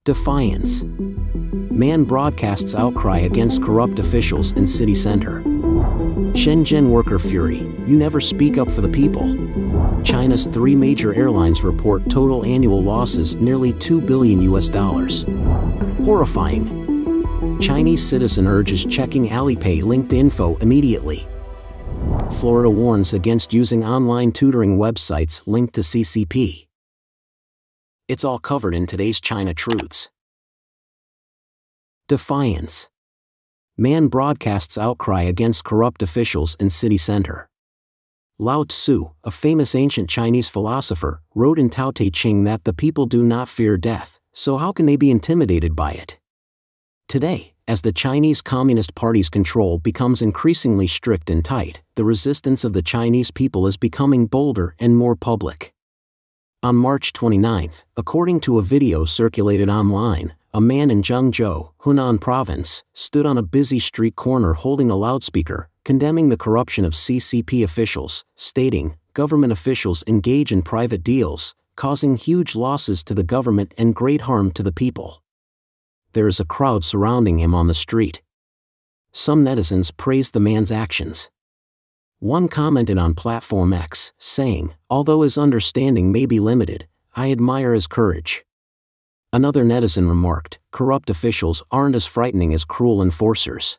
Defiance. Man broadcasts outcry against corrupt officials in city center. Shenzhen worker fury, you never speak up for the people. China's 3 major airlines report total annual losses nearly $2 billion. Horrifying. Chinese CitizenUrges checking Alipay linked info immediately. Florida warns against using online tutoring websites linked to CCP. It's all covered in today's China Truths. Defiance. Man broadcasts outcry against corrupt officials in city center. Lao Tzu, a famous ancient Chinese philosopher, wrote in Tao Te Ching that the people do not fear death, so how can they be intimidated by it? Today, as the Chinese Communist Party's control becomes increasingly strict and tight, the resistance of the Chinese people is becoming bolder and more public. On March 29, according to a video circulated online, a man in Zhengzhou, Hunan province, stood on a busy street corner holding a loudspeaker, condemning the corruption of CCP officials, stating, "Government officials engage in private deals, causing huge losses to the government and great harm to the people." There is a crowd surrounding him on the street. Some netizens praised the man's actions. One commented on Platform X, saying, "Although his understanding may be limited, I admire his courage." Another netizen remarked, "Corrupt officials aren't as frightening as cruel enforcers."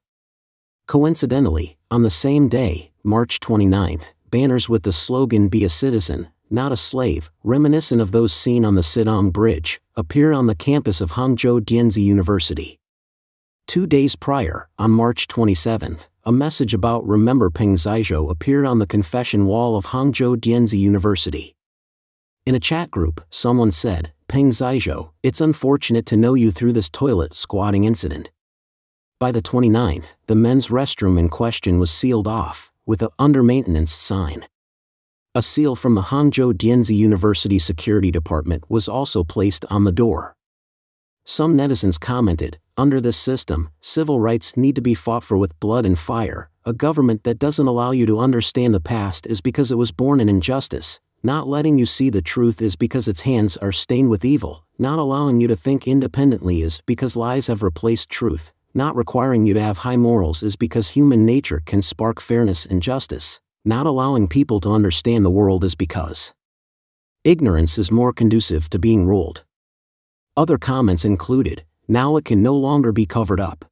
Coincidentally, on the same day, March 29, banners with the slogan "Be a citizen, not a slave," reminiscent of those seen on the Siddong Bridge, appeared on the campus of Hangzhou Dianzi University. 2 days prior, on March 27, a message about "Remember Peng Zizhou" appeared on the confession wall of Hangzhou Dianzi University. In a chat group, someone said, "Peng Zizhou, it's unfortunate to know you through this toilet squatting incident." By the 29th, the men's restroom in question was sealed off, with a "under maintenance" sign. A seal from the Hangzhou Dianzi University Security Department was also placed on the door. Some netizens commented, "Under this system, civil rights need to be fought for with blood and fire. A government that doesn't allow you to understand the past is because it was born in injustice. Not letting you see the truth is because its hands are stained with evil. Not allowing you to think independently is because lies have replaced truth. Not requiring you to have high morals is because human nature can spark fairness and justice. Not allowing people to understand the world is because ignorance is more conducive to being ruled." Other comments included, "Now it can no longer be covered up.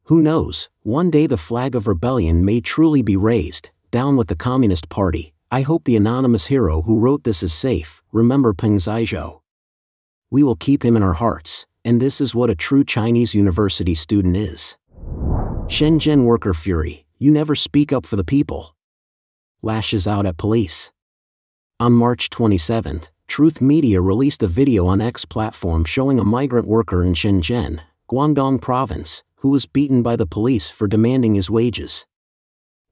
Who knows, one day the flag of rebellion may truly be raised. Down with the Communist Party. I hope the anonymous hero who wrote this is safe. Remember Peng Zizhou. We will keep him in our hearts, and this is what a true Chinese university student is." Shenzhen worker fury, you never speak up for the people. Lashes out at police. On March 27, Truth Media released a video on X platform showing a migrant worker in Shenzhen, Guangdong province, who was beaten by the police for demanding his wages.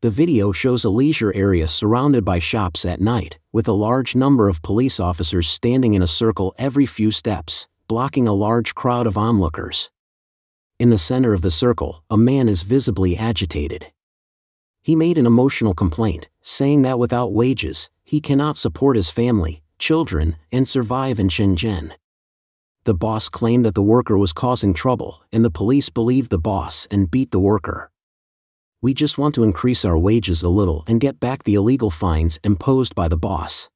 The video shows a leisure area surrounded by shops at night, with a large number of police officers standing in a circle every few steps, blocking a large crowd of onlookers. In the center of the circle, a man is visibly agitated. He made an emotional complaint, saying that without wages, he cannot support his family, children, and survive in Shenzhen. The boss claimed that the worker was causing trouble, and the police believed the boss and beat the worker. "We just want to increase our wages a little and get back the illegal fines imposed by the boss.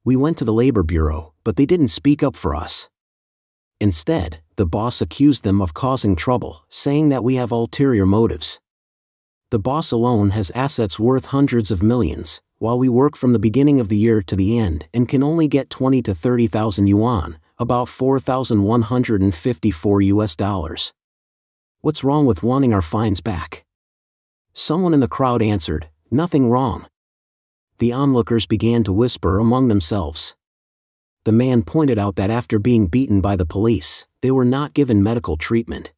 We went to the labor bureau, but they didn't speak up for us." Instead, the boss accused them of causing trouble, saying that we have ulterior motives. The boss alone has assets worth hundreds of millions, while we work from the beginning of the year to the end and can only get 20 to 30,000 yuan, about $4,154. What's wrong with wanting our fines back? Someone in the crowd answered, "Nothing wrong." The onlookers began to whisper among themselves. The man pointed out that after being beaten by the police, they were not given medical treatment.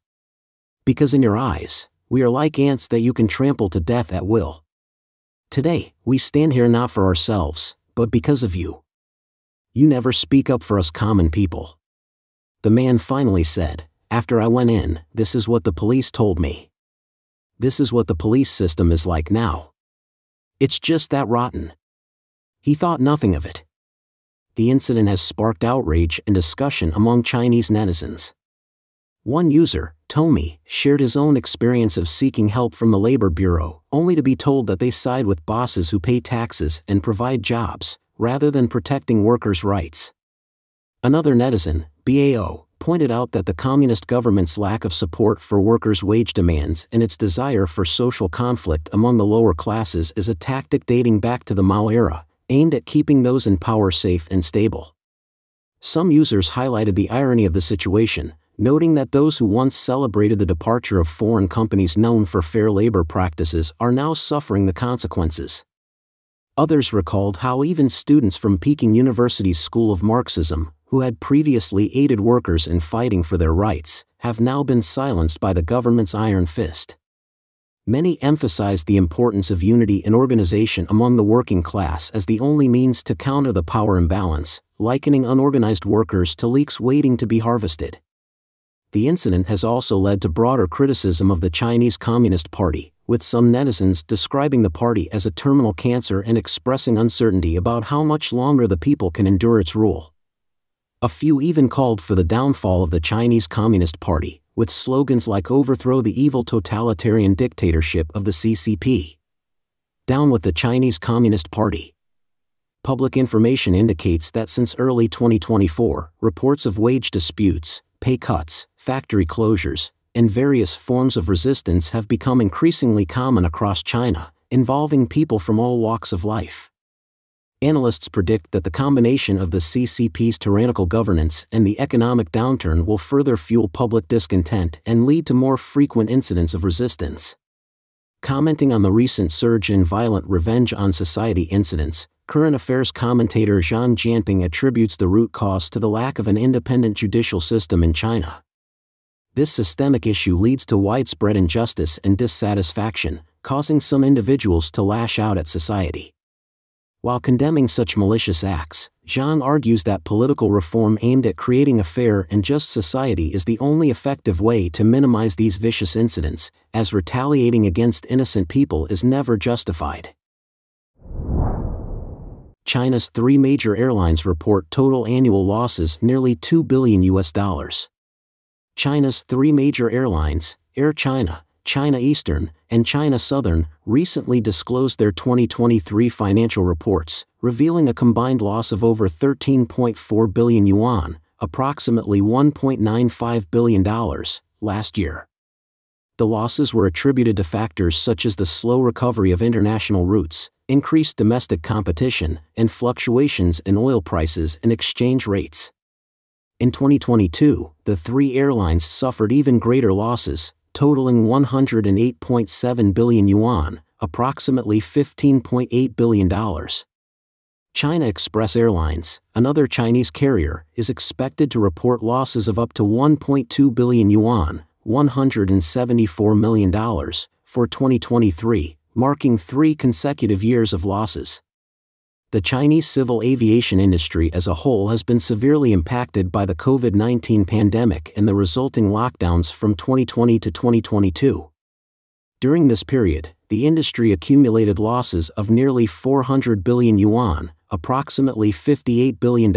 "Because in your eyes, we are like ants that you can trample to death at will. Today, we stand here not for ourselves, but because of you. You never speak up for us common people." The man finally said, "After I went in, this is what the police told me. This is what the police system is like now. It's just that rotten." He thought nothing of it. the incident has sparked outrage and discussion among Chinese netizens. One user, Tommy, shared his own experience of seeking help from the Labor Bureau, only to be told that they side with bosses who pay taxes and provide jobs, rather than protecting workers' rights. Another netizen, BAO, pointed out that the communist government's lack of support for workers' wage demands and its desire for social conflict among the lower classes is a tactic dating back to the Mao era, aimed at keeping those in power safe and stable. Some users highlighted the irony of the situation, noting that those who once celebrated the departure of foreign companies known for fair labor practices are now suffering the consequences. Others recalled how even students from Peking University's School of Marxism, who had previously aided workers in fighting for their rights, have now been silenced by the government's iron fist. Many emphasized the importance of unity and organization among the working class as the only means to counter the power imbalance, likening unorganized workers to leeks waiting to be harvested. The incident has also led to broader criticism of the Chinese Communist Party, with some netizens describing the party as a terminal cancer and expressing uncertainty about how much longer the people can endure its rule. A few even called for the downfall of the Chinese Communist Party, with slogans like "Overthrow the evil totalitarian dictatorship of the CCP." Down with the Chinese Communist Party. Public information indicates that since early 2024, reports of wage disputes, pay cuts, factory closures, and various forms of resistance have become increasingly common across China, involving people from all walks of life. Analysts predict that the combination of the CCP's tyrannical governance and the economic downturn will further fuel public discontent and lead to more frequent incidents of resistance. Commenting on the recent surge in violent revenge on society incidents, current affairs commentator Zhang Jianping attributes the root cause to the lack of an independent judicial system in China. This systemic issue leads to widespread injustice and dissatisfaction, causing some individuals to lash out at society. While condemning such malicious acts, Zhang argues that political reform aimed at creating a fair and just society is the only effective way to minimize these vicious incidents, as retaliating against innocent people is never justified. China's 3 major airlines report total annual losses nearly $2 billion. China's 3 major airlines, Air China, China Eastern, and China Southern, recently disclosed their 2023 financial reports, revealing a combined loss of over 13.4 billion yuan, approximately $1.95 billion, last year. The losses were attributed to factors such as the slow recovery of international routes, increased domestic competition, and fluctuations in oil prices and exchange rates. In 2022, the 3 airlines suffered even greater losses, totaling 108.7 billion yuan, approximately $15.8 billion. China Express Airlines, another Chinese carrier, is expected to report losses of up to 1.2 billion yuan, $174 million, for 2023, marking 3 consecutive years of losses. The Chinese civil aviation industry as a whole has been severely impacted by the COVID-19 pandemic and the resulting lockdowns from 2020 to 2022. During this period, the industry accumulated losses of nearly 400 billion yuan, approximately $58 billion,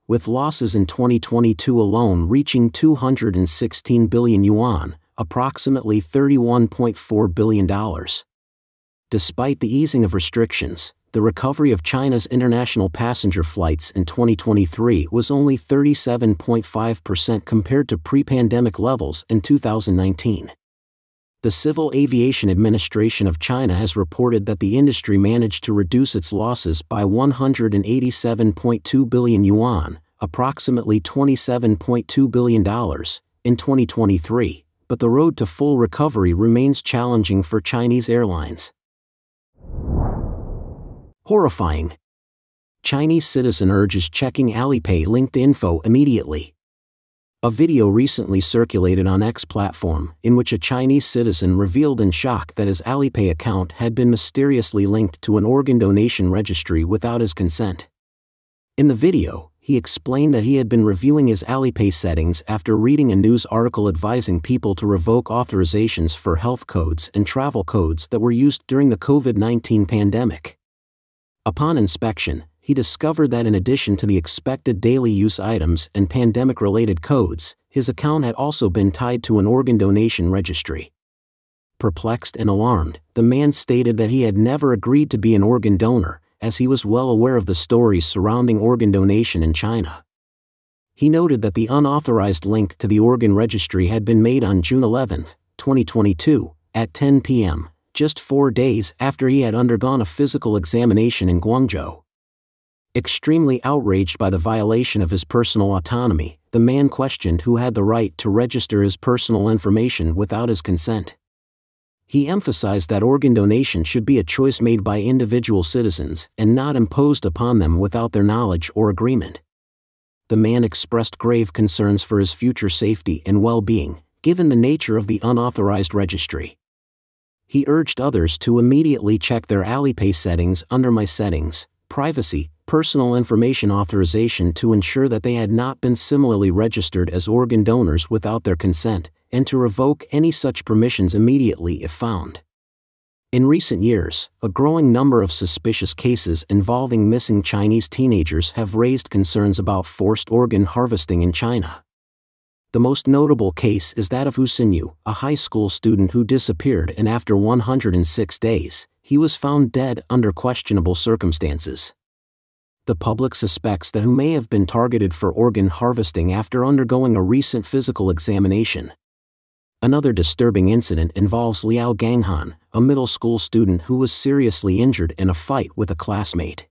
with losses in 2022 alone reaching 216 billion yuan, approximately $31.4 billion. Despite the easing of restrictions, the recovery of China's international passenger flights in 2023 was only 37.5% compared to pre-pandemic levels in 2019. The Civil Aviation Administration of China has reported that the industry managed to reduce its losses by 187.2 billion yuan, approximately $27.2 billion, in 2023, but the road to full recovery remains challenging for Chinese airlines. Horrifying. Chinese CitizenUrges checking Alipay linked info immediately. A video recently circulated on X platform in which a Chinese citizen revealed in shock that his Alipay account had been mysteriously linked to an organ donation registry without his consent. In the video, he explained that he had been reviewing his Alipay settings after reading a news article advising people to revoke authorizations for health codes and travel codes that were used during the COVID-19 pandemic. Upon inspection, he discovered that in addition to the expected daily use items and pandemic-related codes, his account had also been tied to an organ donation registry. Perplexed and alarmed, the man stated that he had never agreed to be an organ donor, as he was well aware of the stories surrounding organ donation in China. He noted that the unauthorized link to the organ registry had been made on June 11, 2022, at 10 p.m., just 4 days after he had undergone a physical examination in Guangzhou. Extremely outraged by the violation of his personal autonomy, the man questioned who had the right to register his personal information without his consent. He emphasized that organ donation should be a choice made by individual citizens and not imposed upon them without their knowledge or agreement. The man expressed grave concerns for his future safety and well-being, given the nature of the unauthorized registry. He urged others to immediately check their Alipay settings under My Settings, Privacy, Personal Information Authorization to ensure that they had not been similarly registered as organ donors without their consent, and to revoke any such permissions immediately if found. In recent years, a growing number of suspicious cases involving missing Chinese teenagers have raised concerns about forced organ harvesting in China. The most notable case is that of Hu Xinyu, a high school student who disappeared, and after 106 days, he was found dead under questionable circumstances. The public suspects that Hu may have been targeted for organ harvesting after undergoing a recent physical examination. Another disturbing incident involves Liao Ganghan, a middle school student who was seriously injured in a fight with a classmate.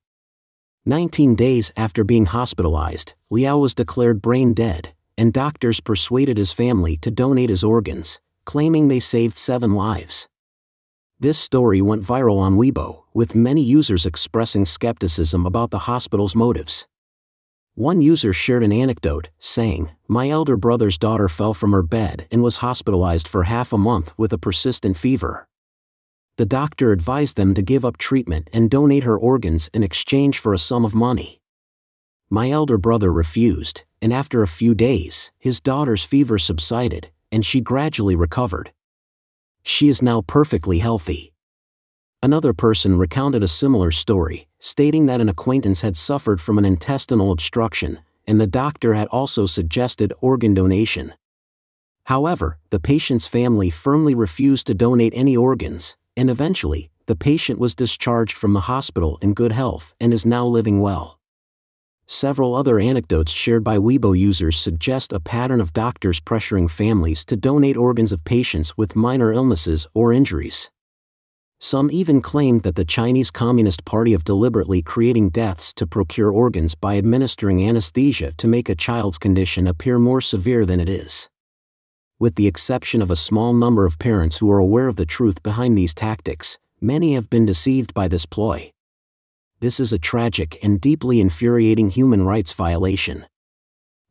19 days after being hospitalized, Liao was declared brain dead, and doctors persuaded his family to donate his organs, claiming they saved 7 lives. This story went viral on Weibo, with many users expressing skepticism about the hospital's motives. One user shared an anecdote, saying, "My elder brother's daughter fell from her bed and was hospitalized for half a month with a persistent fever. The doctor advised them to give up treatment and donate her organs in exchange for a sum of money. My elder brother refused, and after a few days, his daughter's fever subsided, and she gradually recovered. She is now perfectly healthy." Another person recounted a similar story, stating that an acquaintance had suffered from an intestinal obstruction, and the doctor had also suggested organ donation. However, the patient's family firmly refused to donate any organs, and eventually, the patient was discharged from the hospital in good health and is now living well. Several other anecdotes shared by Weibo users suggest a pattern of doctors pressuring families to donate organs of patients with minor illnesses or injuries. Some even claimed that the Chinese Communist Party of deliberately creating deaths to procure organs by administering anesthesia to make a child's condition appear more severe than it is. With the exception of a small number of parents who are aware of the truth behind these tactics, many have been deceived by this ploy. This is a tragic and deeply infuriating human rights violation.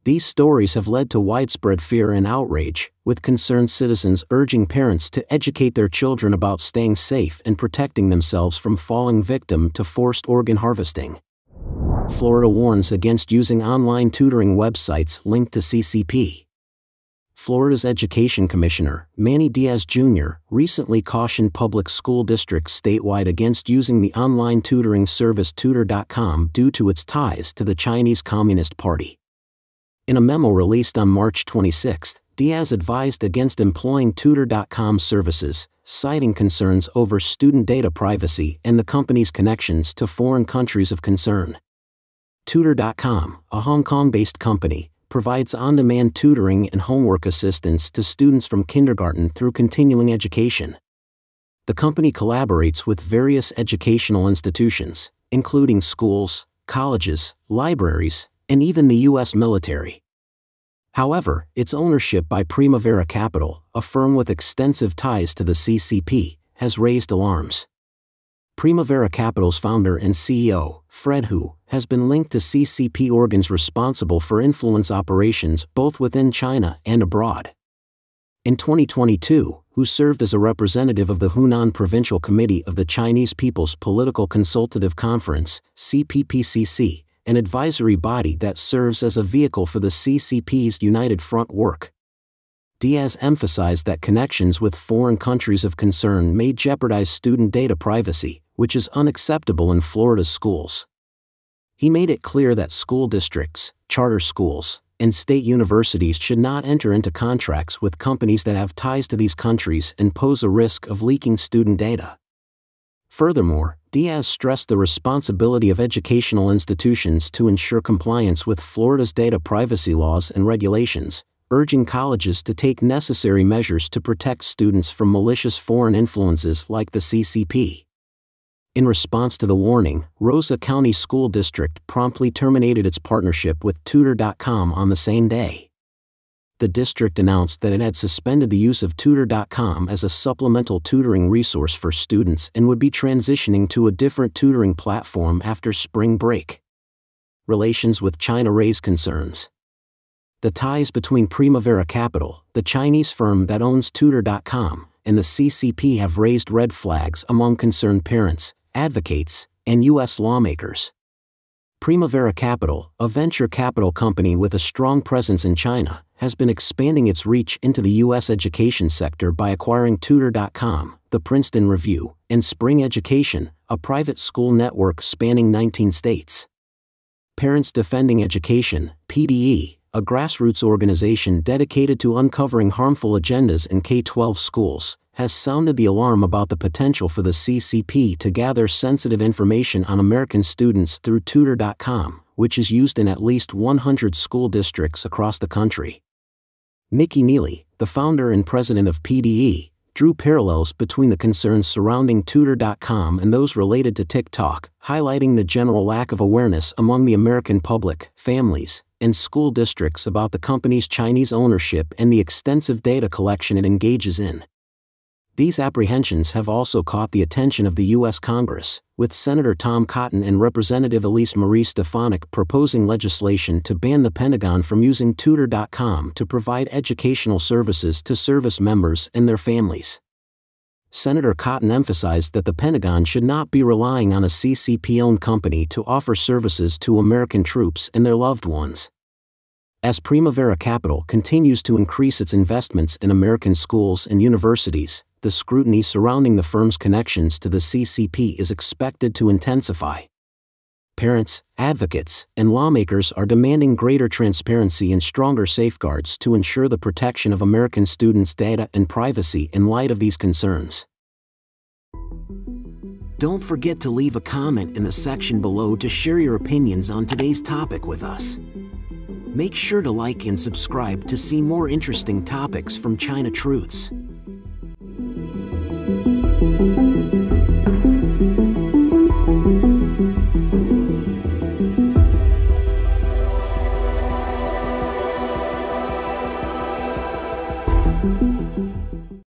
These stories have led to widespread fear and outrage, with concerned citizens urging parents to educate their children about staying safe and protecting themselves from falling victim to forced organ harvesting. Florida warns against using online tutoring websites linked to CCP. Florida's Education Commissioner, Manny Diaz Jr., recently cautioned public school districts statewide against using the online tutoring service Tutor.com due to its ties to the Chinese Communist Party. In a memo released on March 26, Diaz advised against employing Tutor.com services, citing concerns over student data privacy and the company's connections to foreign countries of concern. Tutor.com, a Hong Kong-based company, provides on-demand tutoring and homework assistance to students from kindergarten through continuing education. The company collaborates with various educational institutions, including schools, colleges, libraries, and even the U.S. military. However, its ownership by Primavera Capital, a firm with extensive ties to the CCP, has raised alarms. Primavera Capital's founder and CEO, Fred Hu, has been linked to CCP organs responsible for influence operations both within China and abroad. In 2022, Hu served as a representative of the Hunan Provincial Committee of the Chinese People's Political Consultative Conference, CPPCC, an advisory body that serves as a vehicle for the CCP's United Front work. Diaz emphasized that connections with foreign countries of concern may jeopardize student data privacy, which is unacceptable in Florida's schools. He made it clear that school districts, charter schools, and state universities should not enter into contracts with companies that have ties to these countries and pose a risk of leaking student data. Furthermore, Diaz stressed the responsibility of educational institutions to ensure compliance with Florida's data privacy laws and regulations, urging colleges to take necessary measures to protect students from malicious foreign influences like the CCP. In response to the warning, Rosa County School District promptly terminated its partnership with Tutor.com on the same day. The district announced that it had suspended the use of Tutor.com as a supplemental tutoring resource for students and would be transitioning to a different tutoring platform after spring break. Relations with China raise concerns. The ties between Primavera Capital, the Chinese firm that owns Tutor.com, and the CCP have raised red flags among concerned parents, advocates, and U.S. lawmakers. Primavera Capital, a venture capital company with a strong presence in China, has been expanding its reach into the U.S. education sector by acquiring Tutor.com, the Princeton Review, and Spring Education, a private school network spanning 19 states. Parents Defending Education, PDE, a grassroots organization dedicated to uncovering harmful agendas in K-12 schools, has sounded the alarm about the potential for the CCP to gather sensitive information on American students through Tutor.com, which is used in at least 100 school districts across the country. Nikki Neely, the founder and president of PDE, drew parallels between the concerns surrounding Tutor.com and those related to TikTok, highlighting the general lack of awareness among the American public, families, and school districts about the company's Chinese ownership and the extensive data collection it engages in. These apprehensions have also caught the attention of the U.S. Congress, with Senator Tom Cotton and Representative Elise Marie Stefanik proposing legislation to ban the Pentagon from using Tutor.com to provide educational services to service members and their families. Senator Cotton emphasized that the Pentagon should not be relying on a CCP-owned company to offer services to American troops and their loved ones. As Primavera Capital continues to increase its investments in American schools and universities, the scrutiny surrounding the firm's connections to the CCP is expected to intensify. Parents, advocates, and lawmakers are demanding greater transparency and stronger safeguards to ensure the protection of American students' data and privacy in light of these concerns. Don't forget to leave a comment in the section below to share your opinions on today's topic with us. Make sure to like and subscribe to see more interesting topics from China Truths.